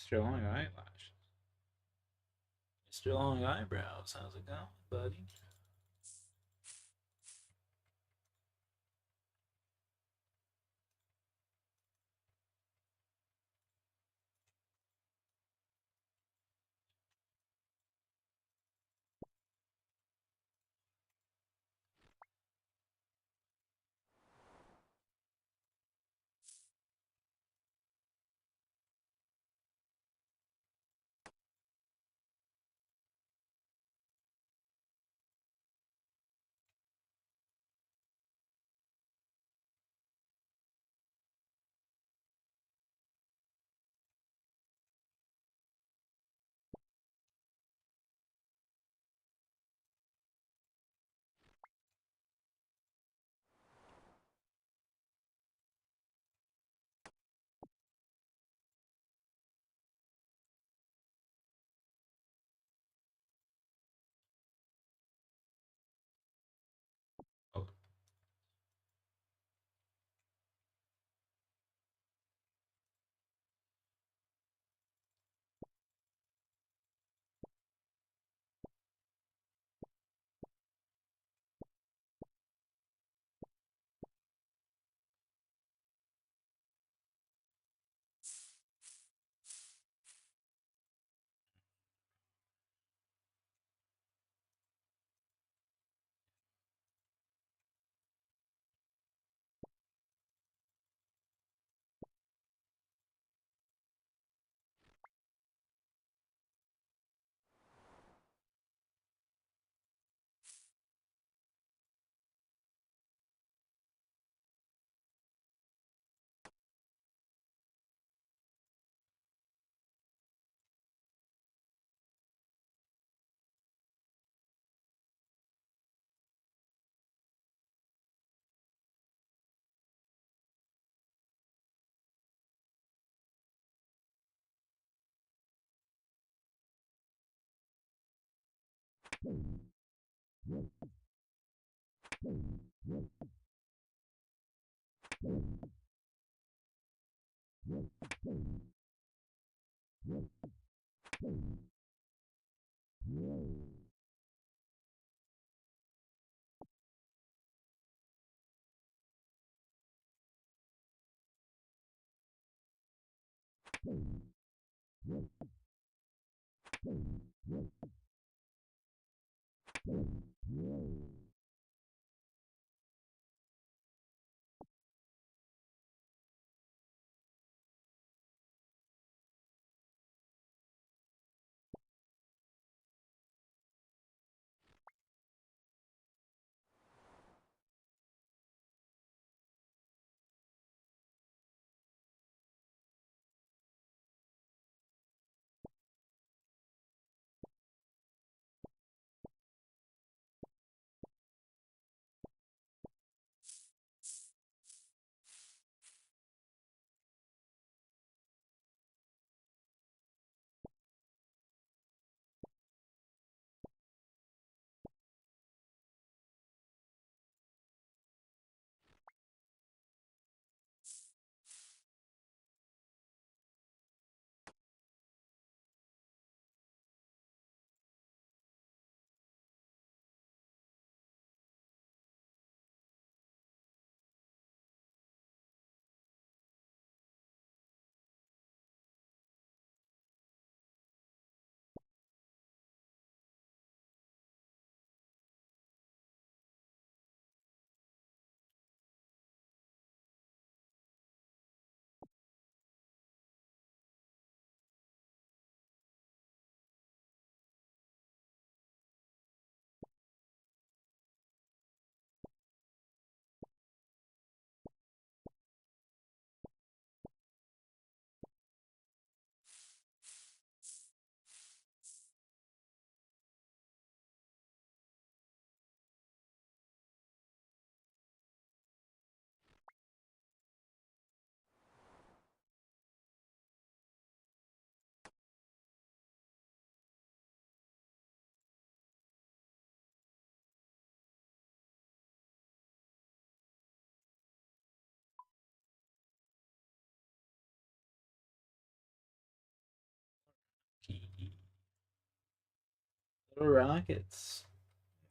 Still only eyelashes. Still only eyebrows. How's it going, buddy? Okay. Little Rockets.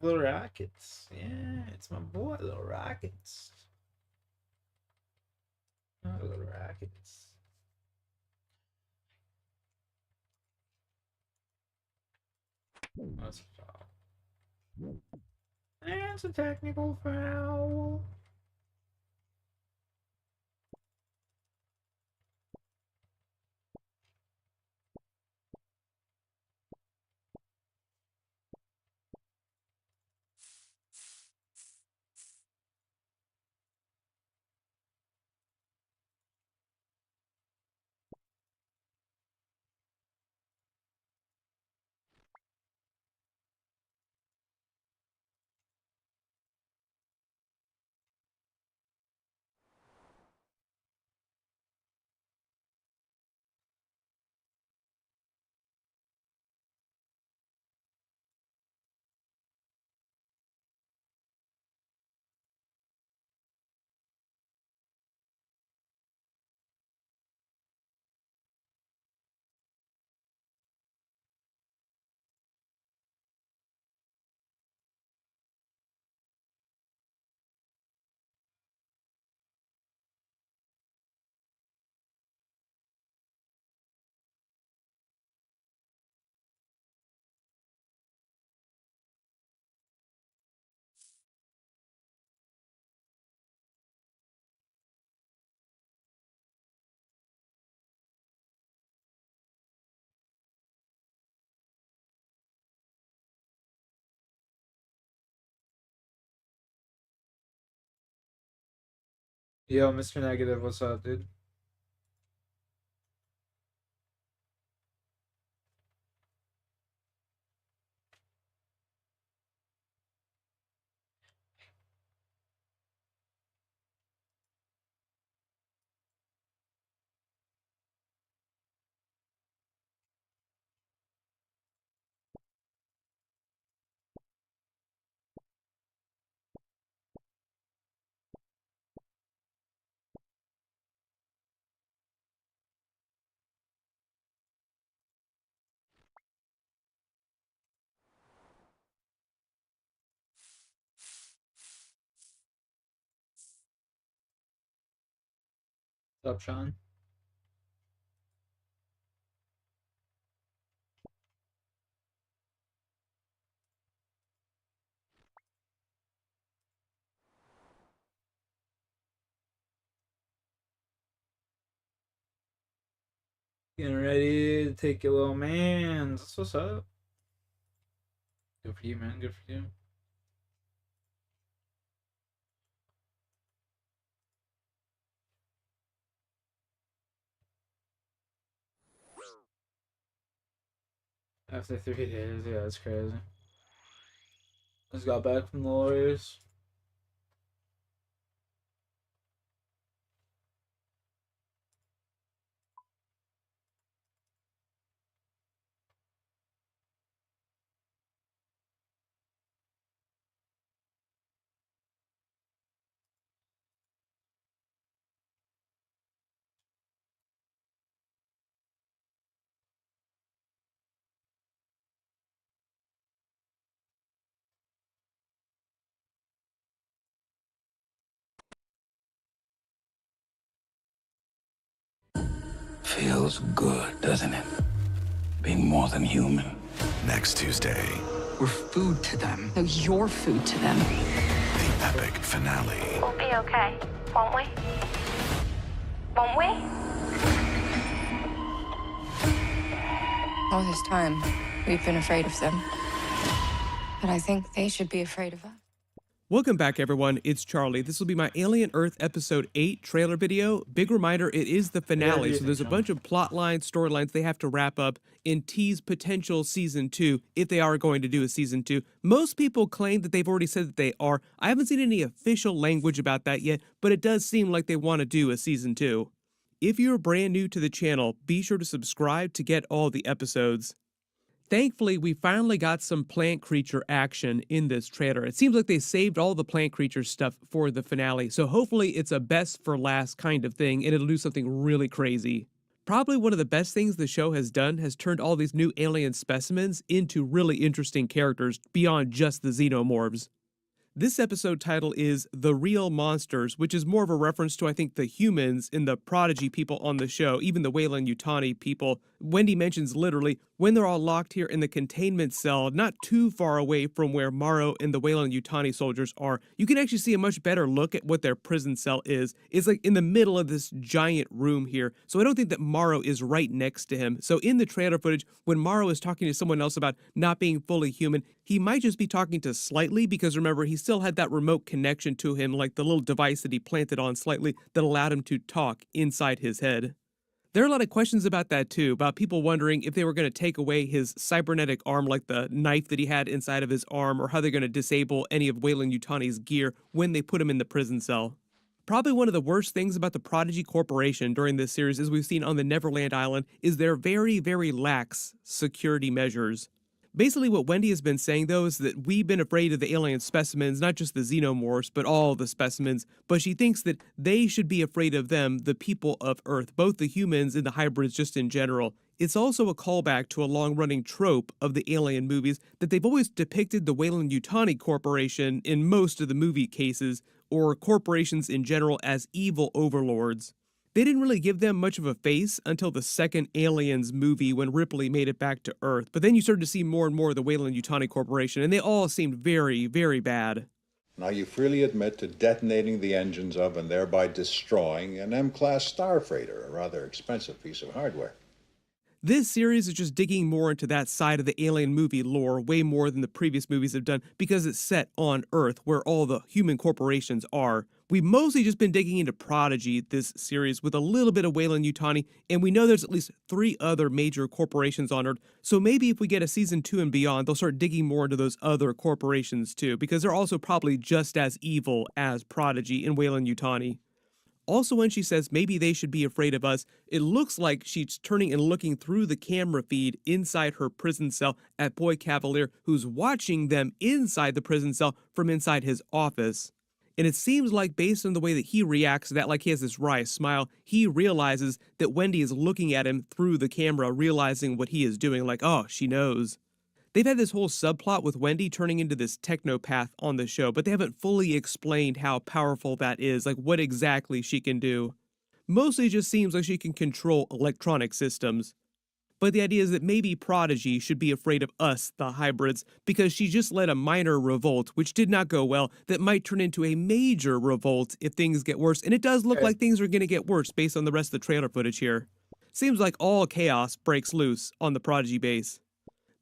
Little Rockets. Yeah, it's my boy, Little Rockets. Oh, Little Rockets. That's a foul. That's a technical foul. Yo, Mr. Negative, what's up, dude? What's up, Sean? Getting ready to take your little man. That's what's up. Good for you, man. Good for you. After 3 days, yeah, that's crazy. Just got back from the lawyers. Feels good, doesn't it? Being more than human. Next Tuesday, We're food to them. No, you're food to them. the epic finale. We'll be okay, won't we? Won't we? All this time, we've been afraid of them. But I think they should be afraid of us. Welcome back, everyone. It's Charlie. This will be my Alien Earth Episode 8 trailer video. Big reminder, it is the finale, so there's a bunch of plot lines, storylines they have to wrap up and tease potential Season 2, if they are going to do a Season 2. Most people claim that they've already said that they are. I haven't seen any official language about that yet, but it does seem like they want to do a Season 2. If you're brand new to the channel, be sure to subscribe to get all the episodes. Thankfully, we finally got some plant creature action in this trailer. It seems like they saved all the plant creature stuff for the finale, so hopefully it's a best for last kind of thing, and it'll do something really crazy. Probably one of the best things the show has done has turned all these new alien specimens into really interesting characters beyond just the xenomorphs. This episode title is The Real Monsters, which is more of a reference to, I think, the humans and the prodigy people on the show, even the Weyland-Yutani people. Wendy mentions literally when they're all locked here in the containment cell, not too far away from where Morrow and the Weyland-Yutani soldiers are, you can actually see a much better look at what their prison cell is. It's like in the middle of this giant room here, so I don't think that Morrow is right next to him. So in the trailer footage, when Morrow is talking to someone else about not being fully human, he might just be talking to Slightly, because remember, he still had that remote connection to him, like the little device that he planted on Slightly that allowed him to talk inside his head. There are a lot of questions about that too, about people wondering if they were going to take away his cybernetic arm, like the knife that he had inside of his arm, or how they're going to disable any of Weyland-Yutani's gear when they put him in the prison cell. Probably one of the worst things about the Prodigy Corporation during this series, as we've seen on the Neverland Island, is their very, very lax security measures. Basically what Wendy has been saying, though, is that we've been afraid of the alien specimens, not just the xenomorphs, but all the specimens, but she thinks that they should be afraid of them, the people of Earth, both the humans and the hybrids just in general. It's also a callback to a long-running trope of the alien movies that they've always depicted the Weyland-Yutani Corporation, in most of the movie cases, or corporations in general, as evil overlords. They didn't really give them much of a face until the second Aliens movie when Ripley made it back to Earth, but then you started to see more and more of the Weyland-Yutani Corporation, and they all seemed very, very bad. Now you freely admit to detonating the engines of and thereby destroying an M-class starfreighter, a rather expensive piece of hardware. This series is just digging more into that side of the alien movie lore way more than the previous movies have done because it's set on Earth where all the human corporations are. We've mostly just been digging into Prodigy this series with a little bit of Weyland-Yutani, and we know there's at least 3 other major corporations on Earth, so maybe if we get a season 2 and beyond, they'll start digging more into those other corporations too, because they're also probably just as evil as Prodigy and Weyland-Yutani. Also, when she says maybe they should be afraid of us, it looks like she's turning and looking through the camera feed inside her prison cell at Boy Cavalier, who's watching them inside the prison cell from inside his office. And it seems like, based on the way that he reacts to that, like he has this wry smile, he realizes that Wendy is looking at him through the camera, realizing what he is doing, like, oh, she knows. They've had this whole subplot with Wendy turning into this technopath on the show, but they haven't fully explained how powerful that is, like what exactly she can do. Mostly it just seems like she can control electronic systems. But the idea is that maybe Prodigy should be afraid of us, the hybrids, because she just led a minor revolt, which did not go well, that might turn into a major revolt if things get worse, and it does look like things are going to get worse based on the rest of the trailer footage here. Seems like all chaos breaks loose on the Prodigy base.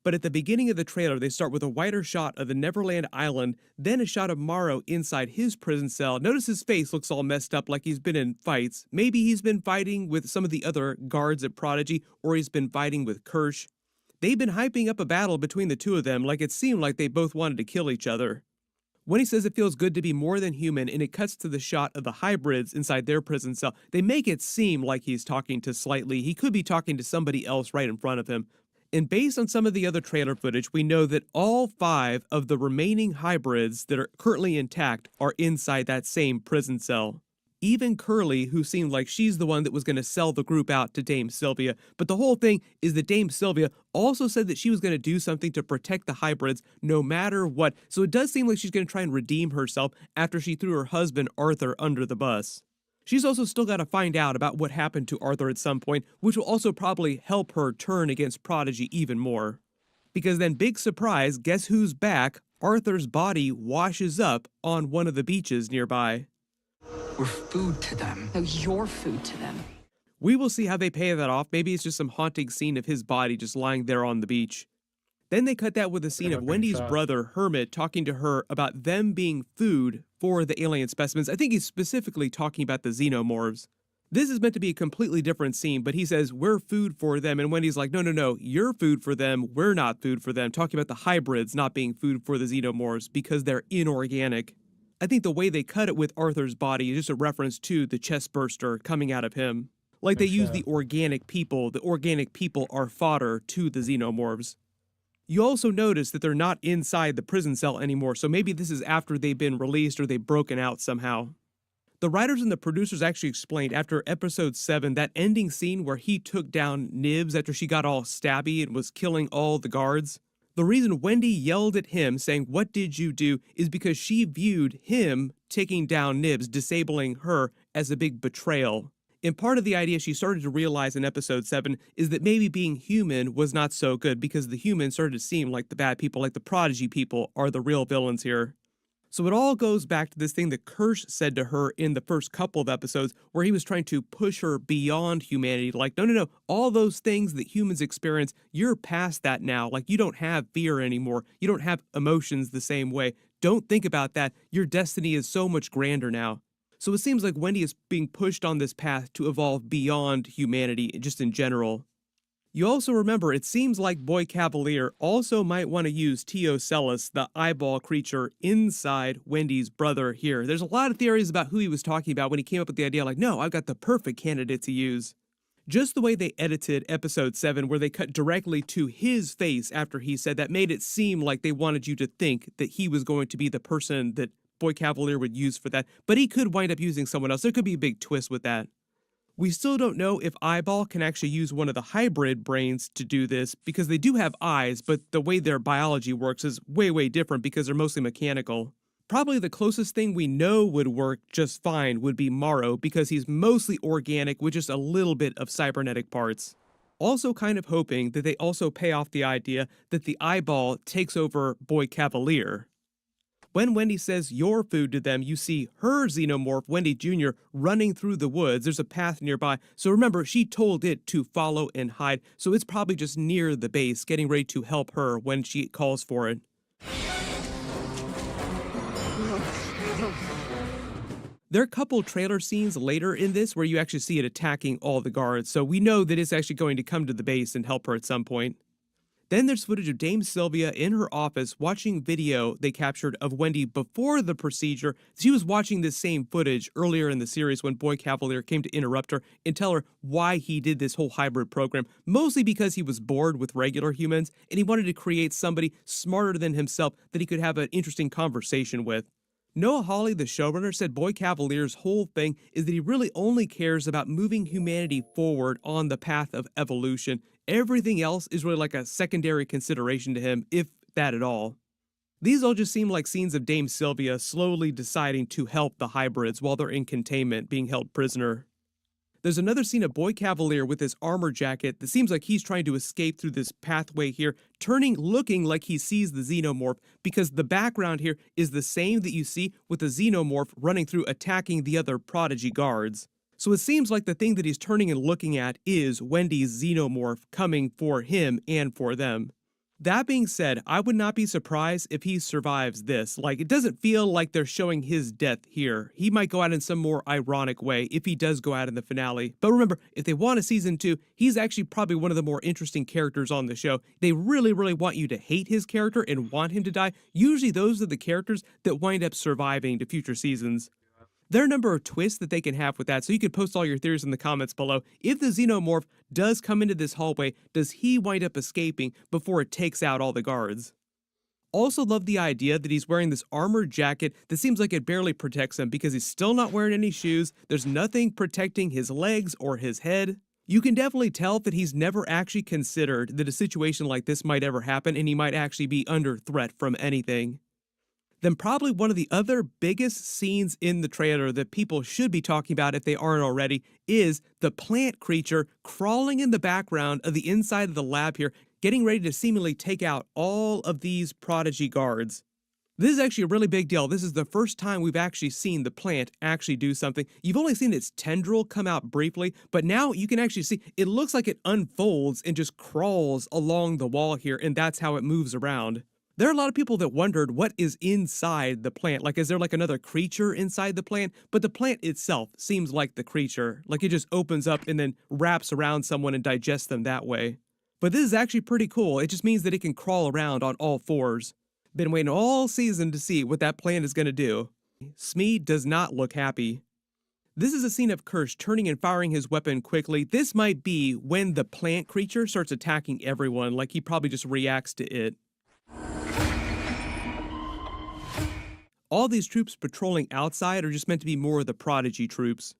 But at the beginning of the trailer, they start with a wider shot of the Neverland Island, then a shot of Morrow inside his prison cell. Notice his face looks all messed up like he's been in fights. Maybe he's been fighting with some of the other guards at Prodigy, or he's been fighting with Kirsch. They've been hyping up a battle between the two of them like it seemed like they both wanted to kill each other. When he says it feels good to be more than human and it cuts to the shot of the hybrids inside their prison cell, they make it seem like he's talking to Slightly. He could be talking to somebody else right in front of him. And based on some of the other trailer footage, we know that all 5 of the remaining hybrids that are currently intact are inside that same prison cell. Even Curly, who seemed like she's the one that was going to sell the group out to Dame Sylvia. But the whole thing is that Dame Sylvia also said that she was going to do something to protect the hybrids no matter what. So it does seem like she's going to try and redeem herself after she threw her husband Arthur under the bus. She's also still got to find out about what happened to Arthur at some point, which will also probably help her turn against Prodigy even more. Because then, big surprise, guess who's back? Arthur's body washes up on one of the beaches nearby. We're food to them. No, you're food to them. We will see how they pay that off. Maybe it's just some haunting scene of his body just lying there on the beach. Then they cut that with a scene of Wendy's brother, Hermit, talking to her about them being food for the alien specimens. I think he's specifically talking about the xenomorphs. This is meant to be a completely different scene, but he says, we're food for them. And Wendy's like, no, you're food for them. We're not food for them. Talking about the hybrids not being food for the xenomorphs because they're inorganic. I think the way they cut it with Arthur's body is just a reference to the chest burster coming out of him. Like they use the organic people are fodder to the xenomorphs. You also notice that they're not inside the prison cell anymore, so maybe this is after they've been released or they've broken out somehow. The writers and the producers actually explained after episode 7, that ending scene where he took down Nibs after she got all stabby and was killing all the guards. The reason Wendy yelled at him saying, "What did you do?" is because she viewed him taking down Nibs, disabling her, as a big betrayal. And part of the idea she started to realize in episode 7 is that maybe being human was not so good because the humans started to seem like the bad people, like the prodigy people are the real villains here. So it all goes back to this thing that Kirsch said to her in the first couple of episodes where he was trying to push her beyond humanity. Like, no, all those things that humans experience, you're past that now. Like, you don't have fear anymore. You don't have emotions the same way. Don't think about that. Your destiny is so much grander now. So it seems like Wendy is being pushed on this path to evolve beyond humanity, just in general. You also remember, it seems like Boy Cavalier also might want to use Teocellus, the eyeball creature, inside Wendy's brother here. There's a lot of theories about who he was talking about when he came up with the idea, like, no, I've got the perfect candidate to use. Just the way they edited episode 7, where they cut directly to his face after he said that, made it seem like they wanted you to think that he was going to be the person that Boy Cavalier would use for that, but he could wind up using someone else. There could be a big twist with that. We still don't know if Eyeball can actually use one of the hybrid brains to do this, because they do have eyes, but the way their biology works is way different because they're mostly mechanical. Probably the closest thing we know would work just fine would be Morrow, because he's mostly organic with just a little bit of cybernetic parts. Also kind of hoping that they also pay off the idea that the Eyeball takes over Boy Cavalier. When Wendy says your food to them, you see her xenomorph, Wendy Jr., running through the woods. There's a path nearby. So remember, she told it to follow and hide. So it's probably just near the base, getting ready to help her when she calls for it. There are a couple trailer scenes later in this where you actually see it attacking all the guards. So we know that it's actually going to come to the base and help her at some point. Then there's footage of Dame Sylvia in her office watching video they captured of Wendy before the procedure. She was watching this same footage earlier in the series when Boy Cavalier came to interrupt her and tell her why he did this whole hybrid program, mostly because he was bored with regular humans and he wanted to create somebody smarter than himself that he could have an interesting conversation with. Noah Hawley, the showrunner, said Boy Cavalier's whole thing is that he really only cares about moving humanity forward on the path of evolution. Everything else is really like a secondary consideration to him, if that at all. These all just seem like scenes of Dame Sylvia slowly deciding to help the hybrids while they're in containment, being held prisoner. There's another scene of Boy Cavalier with his armor jacket that seems like he's trying to escape through this pathway here, looking like he sees the xenomorph, because the background here is the same that you see with the xenomorph running through attacking the other prodigy guards. So it seems like the thing that he's turning and looking at is Wendy's xenomorph coming for him and for them. That being said, I would not be surprised if he survives this. Like, it doesn't feel like they're showing his death here. He might go out in some more ironic way if he does go out in the finale. But remember, if they want a season 2, he's actually probably one of the more interesting characters on the show. They really want you to hate his character and want him to die. Usually those are the characters that wind up surviving to future seasons. There are a number of twists that they can have with that, so you can post all your theories in the comments below. If the xenomorph does come into this hallway, does he wind up escaping before it takes out all the guards? Also love the idea that he's wearing this armored jacket that seems like it barely protects him because he's still not wearing any shoes. There's nothing protecting his legs or his head. You can definitely tell that he's never actually considered that a situation like this might ever happen and he might actually be under threat from anything. Then probably one of the other biggest scenes in the trailer that people should be talking about if they aren't already is the plant creature crawling in the background of the inside of the lab here, getting ready to seemingly take out all of these prodigy guards. This is actually a really big deal. This is the first time we've actually seen the plant actually do something. You've only seen its tendril come out briefly, but now you can actually see it looks like it unfolds and just crawls along the wall here, and that's how it moves around. There are a lot of people that wondered what is inside the plant. Like, is there like another creature inside the plant? But the plant itself seems like the creature. Like, it just opens up and then wraps around someone and digests them that way. But this is actually pretty cool. It just means that it can crawl around on all fours. Been waiting all season to see what that plant is going to do. Smee does not look happy. This is a scene of Kirsch turning and firing his weapon quickly. This might be when the plant creature starts attacking everyone. Like, he probably just reacts to it. All these troops patrolling outside are just meant to be more of the prodigy troops.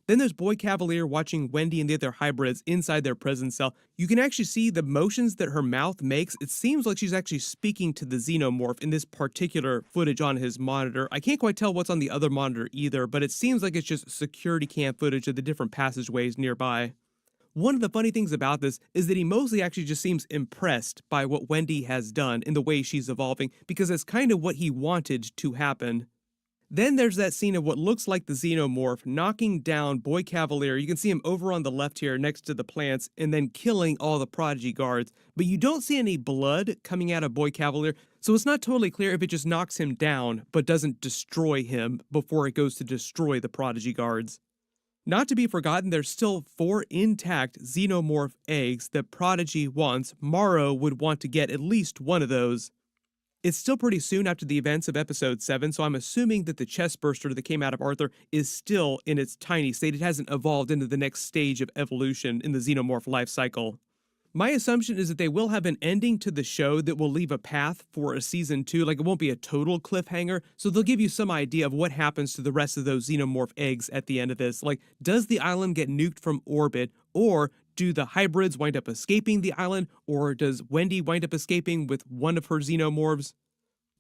Then there's Boy Cavalier watching Wendy and the other hybrids inside their prison cell. You can actually see the motions that her mouth makes. It seems like she's actually speaking to the xenomorph in this particular footage on his monitor. I can't quite tell what's on the other monitor either, but it seems like it's just security cam footage of the different passageways nearby. One of the funny things about this is that he mostly actually just seems impressed by what Wendy has done in the way she's evolving, because it's kind of what he wanted to happen. Then there's that scene of what looks like the xenomorph knocking down Boy Cavalier. You can see him over on the left here next to the plants, and then killing all the prodigy guards. But you don't see any blood coming out of Boy Cavalier, so it's not totally clear if it just knocks him down, but doesn't destroy him before it goes to destroy the prodigy guards. Not to be forgotten, there's still 4 intact xenomorph eggs that Prodigy wants. Morrow would want to get at least one of those. It's still pretty soon after the events of episode 7, so I'm assuming that the chest burster that came out of Arthur is still in its tiny state. It hasn't evolved into the next stage of evolution in the xenomorph life cycle. My assumption is that they will have an ending to the show that will leave a path for a season 2, like it won't be a total cliffhanger, so they'll give you some idea of what happens to the rest of those xenomorph eggs at the end of this. Like, does the island get nuked from orbit, or do the hybrids wind up escaping the island, or does Wendy wind up escaping with one of her xenomorphs?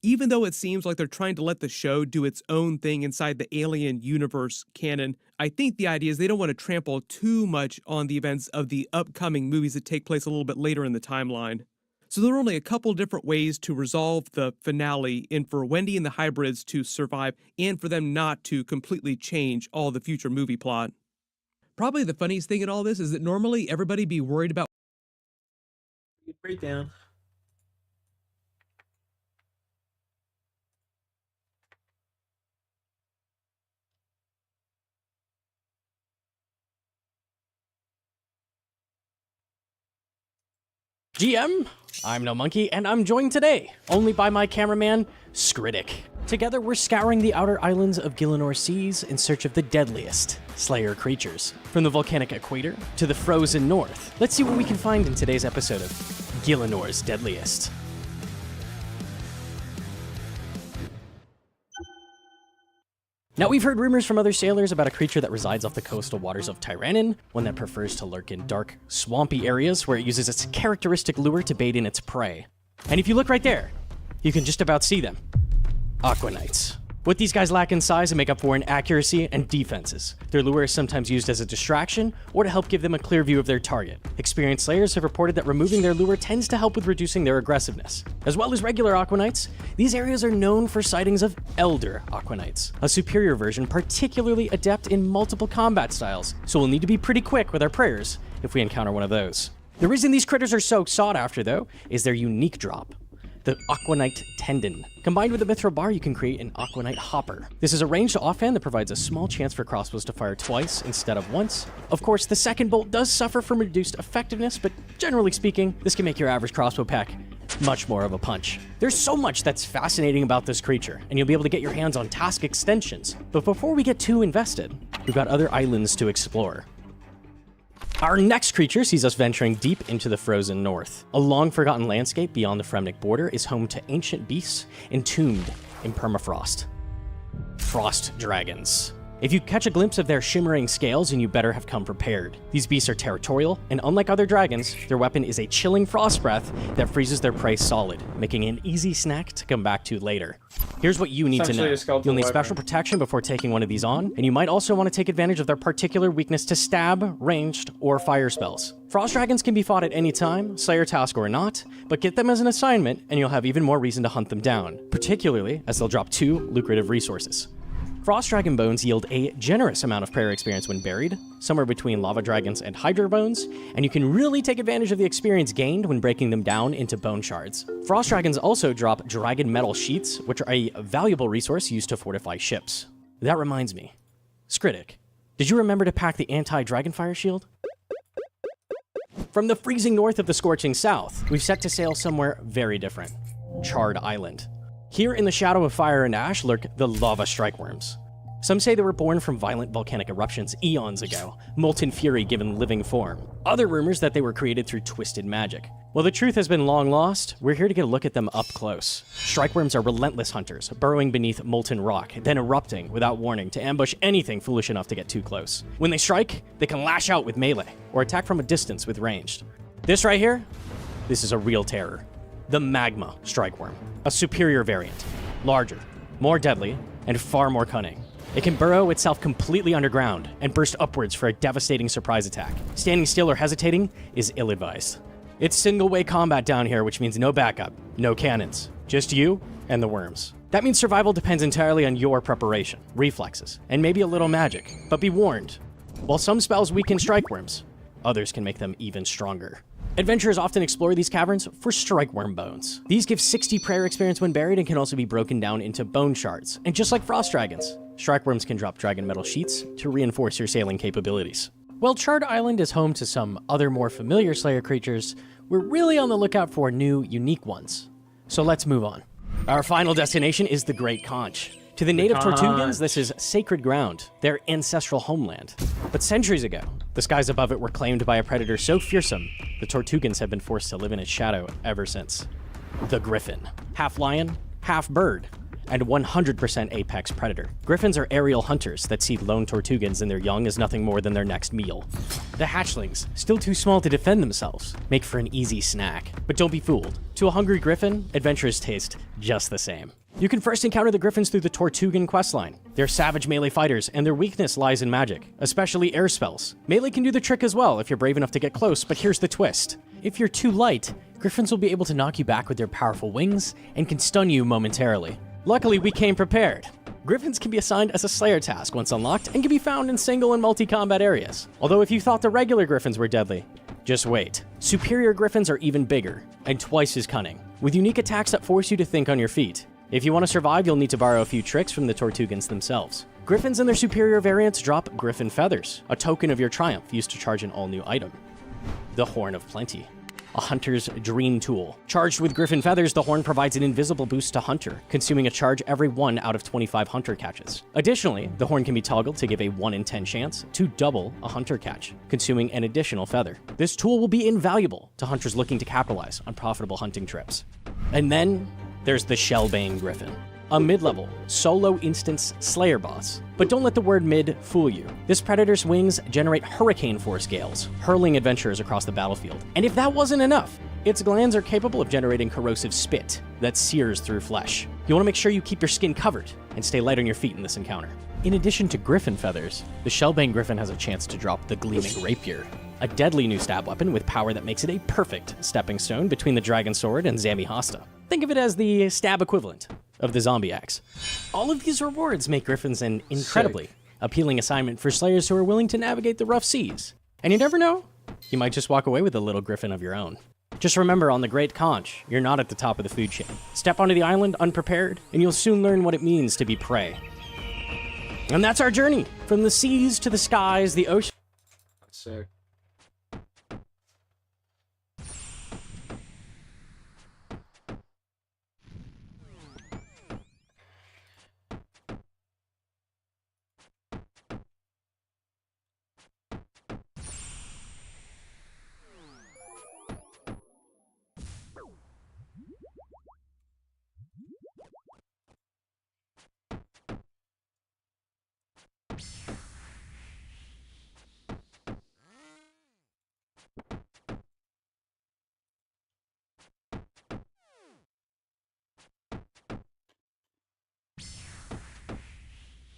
Even though it seems like they're trying to let the show do its own thing inside the Alien universe canon, I think the idea is they don't want to trample too much on the events of the upcoming movies that take place a little bit later in the timeline. So there are only a couple different ways to resolve the finale, and for Wendy and the hybrids to survive, and for them not to completely change all the future movie plot. Probably the funniest thing in all this is that normally everybody be worried about Breakdown. GM, I'm No Monkey, and I'm joined today only by my cameraman, Skritic. Together, we're scouring the outer islands of Gielinor Seas in search of the deadliest Slayer creatures. From the volcanic equator to the frozen north, let's see what we can find in today's episode of Gielinor's Deadliest. Now, we've heard rumors from other sailors about a creature that resides off the coastal waters of Tyrannon, one that prefers to lurk in dark, swampy areas where it uses its characteristic lure to bait in its prey. And if you look right there, you can just about see them. Aquanites. What these guys lack in size and make up for in accuracy and defenses. Their lure is sometimes used as a distraction or to help give them a clear view of their target. Experienced slayers have reported that removing their lure tends to help with reducing their aggressiveness. As well as regular Aquanites, these areas are known for sightings of Elder Aquanites, a superior version particularly adept in multiple combat styles, so we'll need to be pretty quick with our prayers if we encounter one of those. The reason these critters are so sought after, though, is their unique drop. The Aquanite Tendon. Combined with a Mithril Bar, you can create an Aquanite Hopper. This is a ranged offhand that provides a small chance for crossbows to fire twice instead of once. Of course, the second bolt does suffer from reduced effectiveness, but generally speaking, this can make your average crossbow pack much more of a punch. There's so much that's fascinating about this creature, and you'll be able to get your hands on task extensions. But before we get too invested, we've got other islands to explore. Our next creature sees us venturing deep into the frozen north. A long-forgotten landscape beyond the Fremnik border is home to ancient beasts entombed in permafrost. Frost dragons. If you catch a glimpse of their shimmering scales, then you better have come prepared. These beasts are territorial, and unlike other dragons, their weapon is a chilling frost breath that freezes their prey solid, making an easy snack to come back to later. Here's what you need to know. You'll need special protection before taking one of these on, and you might also want to take advantage of their particular weakness to stab, ranged, or fire spells. Frost dragons can be fought at any time, Slayer task or not, but get them as an assignment, and you'll have even more reason to hunt them down, particularly as they'll drop 2 lucrative resources. Frost dragon bones yield a generous amount of prayer experience when buried, somewhere between lava dragons and hydra bones, and you can really take advantage of the experience gained when breaking them down into bone shards. Frost dragons also drop dragon metal sheets, which are a valuable resource used to fortify ships. That reminds me. Skritic, did you remember to pack the anti-dragonfire shield? From the freezing north of the scorching south, we've set to sail somewhere very different. Charred Island. Here in the shadow of fire and ash lurk the lava strike worms. Some say they were born from violent volcanic eruptions eons ago, molten fury given living form. Other rumors that they were created through twisted magic. While the truth has been long lost, we're here to get a look at them up close. Strikeworms are relentless hunters, burrowing beneath molten rock, then erupting without warning to ambush anything foolish enough to get too close. When they strike, they can lash out with melee, or attack from a distance with ranged. This right here, this is a real terror. The Magma Strikeworm, a superior variant. Larger, more deadly, and far more cunning. It can burrow itself completely underground and burst upwards for a devastating surprise attack. Standing still or hesitating is ill-advised. It's single-way combat down here, which means no backup, no cannons, just you and the worms. That means survival depends entirely on your preparation, reflexes, and maybe a little magic. But be warned, while some spells weaken strikeworms, others can make them even stronger. Adventurers often explore these caverns for strikeworm bones. These give 60 prayer experience when buried and can also be broken down into bone shards. And just like frost dragons, strikeworms can drop dragon metal sheets to reinforce your sailing capabilities. While Charred Island is home to some other more familiar Slayer creatures, we're really on the lookout for new, unique ones. So let's move on. Our final destination is the Great Conch. To the native Tortugans, this is sacred ground, their ancestral homeland. But centuries ago, the skies above it were claimed by a predator so fearsome, the Tortugans have been forced to live in its shadow ever since. The Griffin. Half lion, half bird, and 100% apex predator. Griffins are aerial hunters that see lone Tortugans and their young as nothing more than their next meal. The hatchlings, still too small to defend themselves, make for an easy snack. But don't be fooled. To a hungry griffin, adventures taste just the same. You can first encounter the griffins through the Tortugan questline. They're savage melee fighters, and their weakness lies in magic, especially air spells. Melee can do the trick as well if you're brave enough to get close, but here's the twist. If you're too light, griffins will be able to knock you back with their powerful wings and can stun you momentarily. Luckily, we came prepared. Griffins can be assigned as a Slayer task once unlocked and can be found in single and multi-combat areas. Although if you thought the regular Griffins were deadly, just wait. Superior Griffins are even bigger and twice as cunning, with unique attacks that force you to think on your feet. If you want to survive, you'll need to borrow a few tricks from the Tortugans themselves. Griffins and their superior variants drop Griffin Feathers, a token of your triumph used to charge an all-new item. The Horn of Plenty. A hunter's dream tool. Charged with Griffin Feathers, the horn provides an invisible boost to Hunter, consuming a charge every 1 out of 25 Hunter catches. Additionally, the horn can be toggled to give a 1 in 10 chance to double a Hunter catch, consuming an additional feather. This tool will be invaluable to hunters looking to capitalize on profitable hunting trips. And then, there's the Shellbane Griffin. A mid-level, solo instance Slayer boss. But don't let the word mid fool you. This predator's wings generate hurricane force gales, hurling adventurers across the battlefield. And if that wasn't enough, its glands are capable of generating corrosive spit that sears through flesh. You want to make sure you keep your skin covered and stay light on your feet in this encounter. In addition to Griffin Feathers, the Shellbane Griffin has a chance to drop the Gleaming Rapier, a deadly new stab weapon with power that makes it a perfect stepping stone between the Dragon Sword and Zami Hasta. Think of it as the stab equivalent of the zombie axe. All of these rewards make Griffins an incredibly appealing assignment for Slayers who are willing to navigate the rough seas. And you never know, you might just walk away with a little Griffin of your own. Just remember, on the Great Conch, you're not at the top of the food chain. Step onto the island unprepared, and you'll soon learn what it means to be prey. And that's our journey, from the seas to the skies, the ocean. Sick.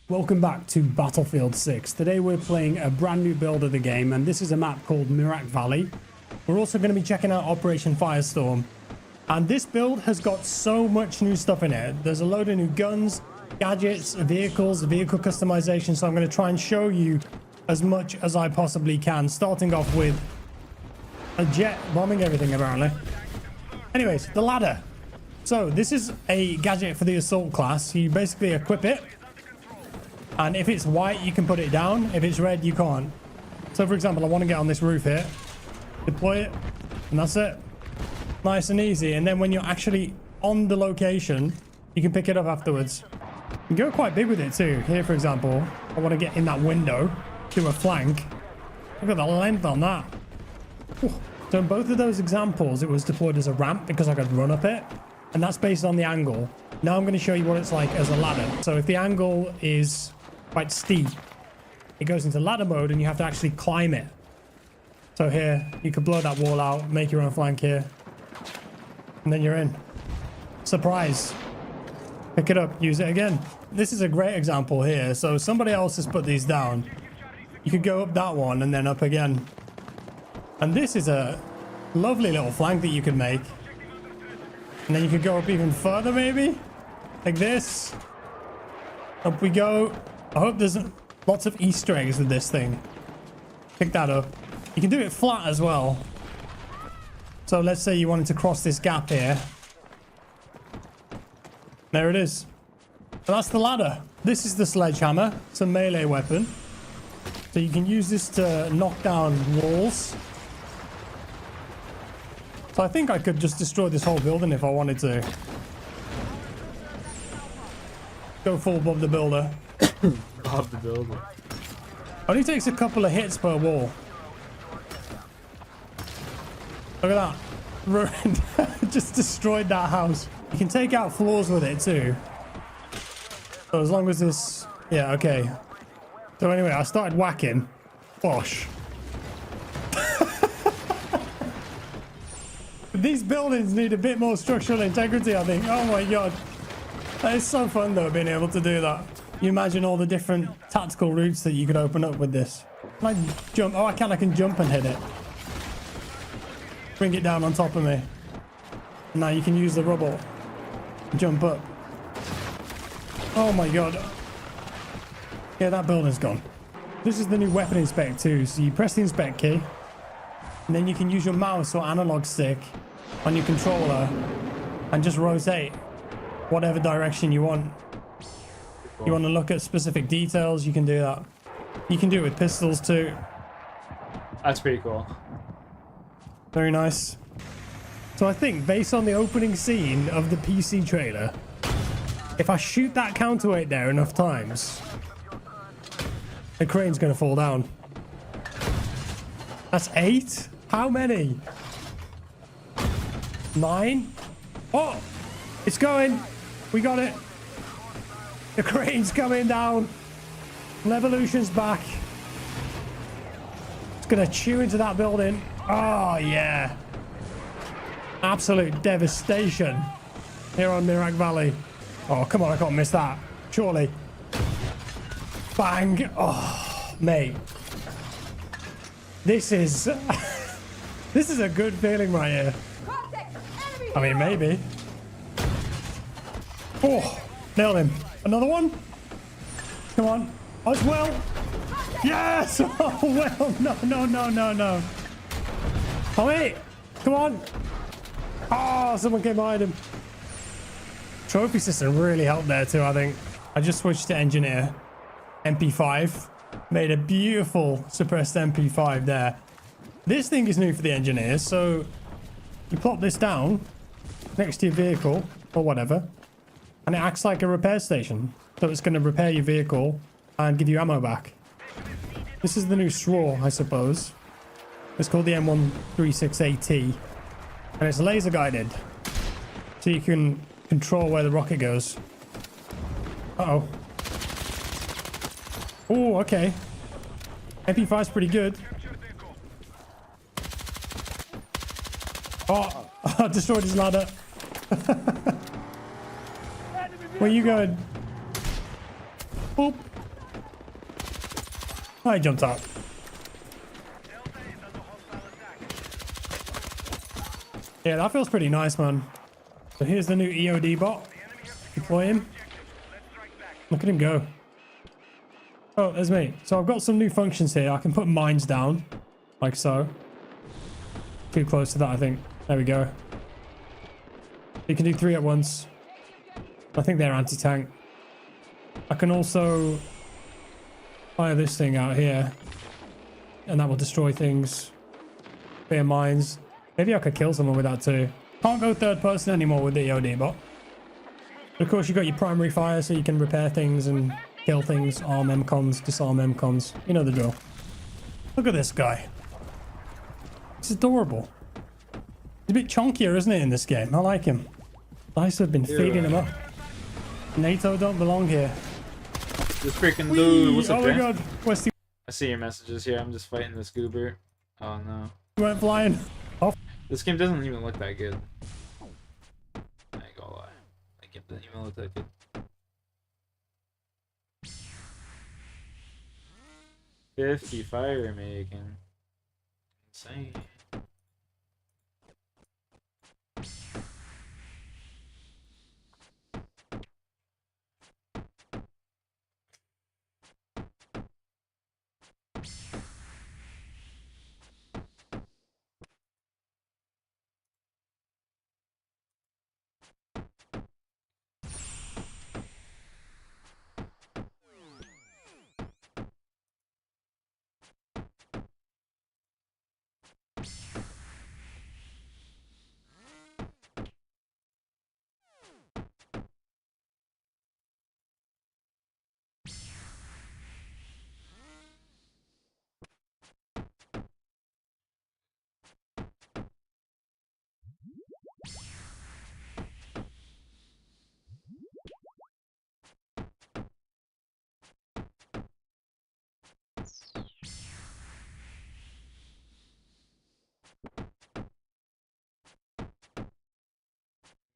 Welcome back to Battlefield 6. Today we're playing a brand new build of the game, and this is a map called Mirak Valley. We're also going to be checking out Operation Firestorm. And this build has got so much new stuff in it. There's a load of new guns, gadgets, vehicles, vehicle customization, so I'm going to try and show you as much as I possibly can, starting off with a jet bombing everything apparently. Anyways, the ladder. So this is a gadget for the assault class. You basically equip it, and if it's white you can put it down, if it's red you can't. So for example, I want to get on this roof here, deploy it, and that's it. Nice and easy. And then when you're actually on the location, you can pick it up afterwards. You go quite big with it too. Here, for example, I want to get in that window, do a flank. Look at the length on that. Whew. So in both of those examples, it was deployed as a ramp because I could run up it. And that's based on the angle. Now I'm going to show you what it's like as a ladder. So if the angle is quite steep, it goes into ladder mode and you have to actually climb it. So here, you could blow that wall out, make your own flank here. And then you're in. Surprise. Pick it up, use it again. This is a great example here. So somebody else has put these down. You could go up that one and then up again. And this is a lovely little flank that you could make. And then you could go up even further maybe. Like this. Up we go. I hope there's lots of Easter eggs with this thing. Pick that up. You can do it flat as well. So let's say you wanted to cross this gap here. There it is. And that's the ladder. This is the sledgehammer. It's a melee weapon. So you can use this to knock down walls. So I think I could just destroy this whole building if I wanted to. Go full Bob the Builder. Bob the Builder. Only takes a couple of hits per wall. Look at that. Ruined. Just destroyed that house. You can take out floors with it too. So as long as this... Yeah, okay. So anyway, I started whacking. Bosh. These buildings need a bit more structural integrity, I think. Oh my god. That is so fun though, being able to do that. You imagine all the different tactical routes that you could open up with this. Can I jump? Oh, I can jump and hit it. Bring it down on top of me. Now you can use the rubble. Jump up. Oh my god. Yeah, that building's gone. This is the new weapon inspect too. So you press the inspect key. And then you can use your mouse or analog stick on your controller and just rotate whatever direction you want. You want to look at specific details, you can do that. You can do it with pistols too. That's pretty cool. Very nice. So I think based on the opening scene of the PC trailer, if I shoot that counterweight there enough times, the crane's going to fall down. That's 8? How many? 9? Oh! It's going! We got it! The crane's coming down! Levolution's back. It's gonna chew into that building. Oh, yeah. Absolute devastation here on Mirac Valley. Oh, come on, I can't miss that. Surely. Bang! Oh, mate. This is... this is a good feeling right here. I mean, maybe. Oh, nailed him. Another one? Come on. As well. Yes! Oh, well. No. Oh, wait. Come on. Oh, someone came behind him. Trophy system really helped there too, I think. I just switched to engineer. MP5. Made a beautiful suppressed MP5 there. This thing is new for the engineers, so you plop this down next to your vehicle or whatever, and it acts like a repair station. So it's going to repair your vehicle and give you ammo back. This is the new straw, I suppose. It's called the M136AT, and it's laser guided, so you can control where the rocket goes. Uh-oh. Oh, okay. MP5's pretty good. Oh, I destroyed his ladder. Where you going? Boop. I jumped out. Yeah, that feels pretty nice, man. So here's the new EOD bot. Deploy him. Look at him go. Oh, there's me. So I've got some new functions here. I can put mines down, like so. Too close to that, I think. There we go. You can do 3 at once. I think they're anti-tank. I can also fire this thing out here, and that will destroy things. Clear mines. Maybe I could kill someone with that too. Can't go third person anymore with the EOD bot. But of course, you got your primary fire, so you can repair things and kill things, arm MCONs, disarm MCONs. You know the drill. Look at this guy. It's adorable. He's a bit chunkier, isn't it, in this game? I like him. Nice to have been feeding him up. NATO don't belong here. This freaking dude. What's up, oh my Jan? god. Where's the... I see your messages here. I'm just fighting this goober. Oh no. He went flying. Oh. This game doesn't even look that good. I ain't gonna lie. That game doesn't even look that good. $50 fire making. Insane.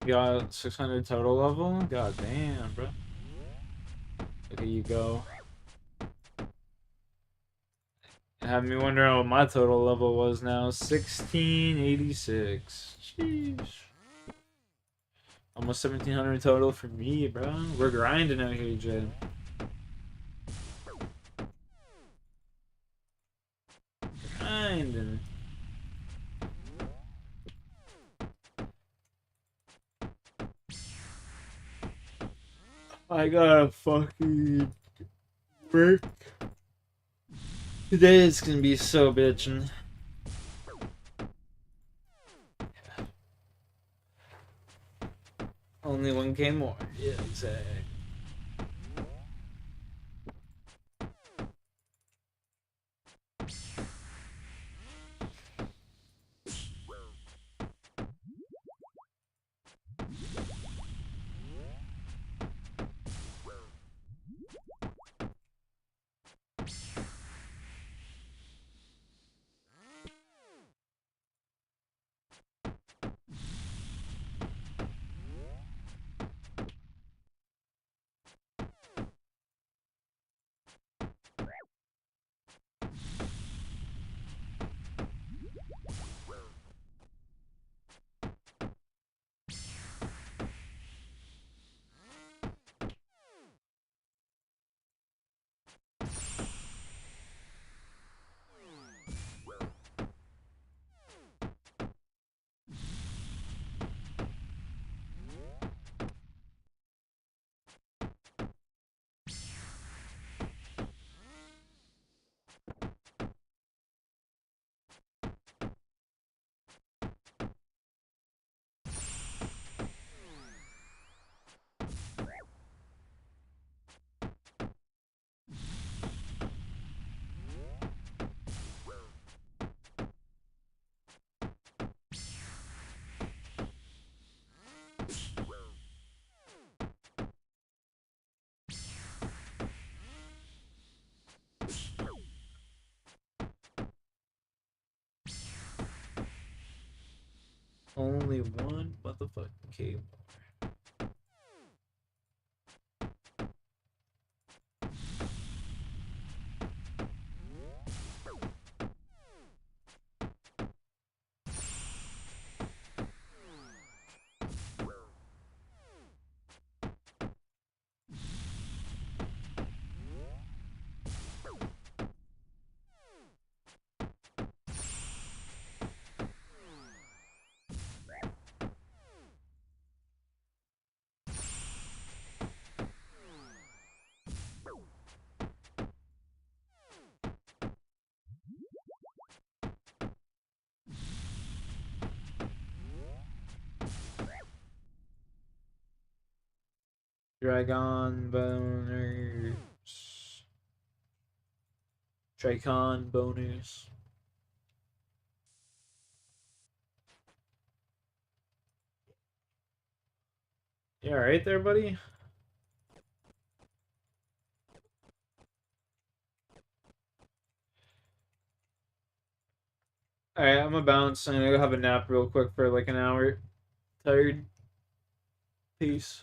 Got 600 total level? God damn, bro. Look at you go. Have me wondering what my total level was now. 1686. Jeez. Almost 1700 total for me, bro. We're grinding out here, Jay. Grinding. I gotta fucking work. Today is gonna be so bitchin'. Only 1K more. Yeah, exactly. Only one motherfucking K more. Dragon boners. Tricon boners. You alright there, buddy? Alright, I'm gonna bounce. I'm gonna go have a nap real quick for like an hour. Tired. Peace.